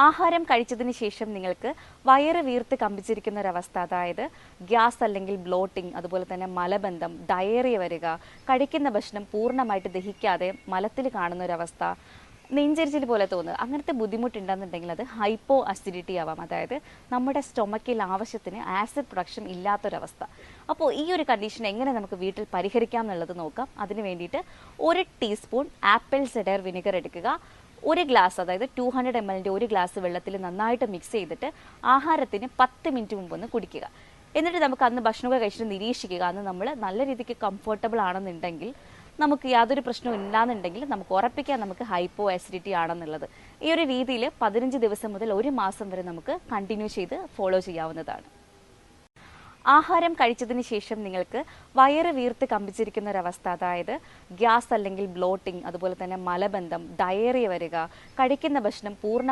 ആഹാരം കഴിച്ചതിന് ശേഷം നിങ്ങൾക്ക് വയറ് വീർത്ത് കമ്പിച്ചിരിക്കുന്ന ഒരവസ്ഥ, അതായത് ഗ്യാസ് അല്ലെങ്കിൽ ബ്ലോട്ടിംഗ്, അതുപോലെ തന്നെ മലബന്ധം, ഡയറിയ വരിക, കഴിക്കുന്ന ഭക്ഷണം പൂർണ്ണമായിട്ട് ദഹിക്കാതെ മലത്തിൽ കാണുന്ന ഒരവസ്ഥ, നെഞ്ചരിച്ചിൽ പോലെ തോന്നുക, അങ്ങനത്തെ ബുദ്ധിമുട്ടുണ്ടെന്നുണ്ടെങ്കിൽ അത് ഹൈപ്പോ അസിഡിറ്റി ആവാം. അതായത് നമ്മുടെ സ്റ്റൊമക്കിൽ ആവശ്യത്തിന് ആസിഡ് പ്രൊഡക്ഷൻ ഇല്ലാത്തൊരവസ്ഥ. അപ്പോൾ ഈ ഒരു കണ്ടീഷൻ എങ്ങനെ നമുക്ക് വീട്ടിൽ പരിഹരിക്കാം എന്നുള്ളത് നോക്കാം. അതിന് വേണ്ടിയിട്ട് 1 ടീസ്പൂൺ ആപ്പിൾ സിഡർ വിനെഗർ എടുക്കുക. 1 ഗ്ലാസ്, അതായത് 200 ml ഒരു ഗ്ലാസ് വെള്ളത്തിൽ നന്നായിട്ട് മിക്സ് ചെയ്തിട്ട് ആഹാരത്തിന് 10 മിനിറ്റ് മുമ്പ് ഒന്ന് കുടിക്കുക. എന്നിട്ട് നമുക്ക് അന്ന് ഭക്ഷണമൊക്കെ കഴിച്ചിട്ട് നിരീക്ഷിക്കുക. അന്ന് നമ്മൾ നല്ല രീതിക്ക് കംഫർട്ടബിൾ ആണെന്നുണ്ടെങ്കിൽ, നമുക്ക് യാതൊരു പ്രശ്നവും ഇല്ലാന്നുണ്ടെങ്കിൽ നമുക്ക് ഉറപ്പിക്കാം നമുക്ക് ഹൈപ്പോ ആസിഡിറ്റി ആണെന്നുള്ളത്. ഈ ഒരു രീതിയിൽ 15 ദിവസം മുതൽ 1 മാസം വരെ നമുക്ക് കണ്ടിന്യൂ ചെയ്ത് ഫോളോ ചെയ്യാവുന്നതാണ്. ആഹാരം കഴിച്ചതിന് ശേഷം നിങ്ങൾക്ക് വയറ് വീർത്ത് കമ്പിച്ചിരിക്കുന്ന ഒരവസ്ഥ, അതായത് ഗ്യാസ് അല്ലെങ്കിൽ ബ്ലോട്ടിംഗ്, അതുപോലെ തന്നെ മലബന്ധം, ഡയറിയ വരിക, കഴിക്കുന്ന ഭക്ഷണം പൂർണ്ണ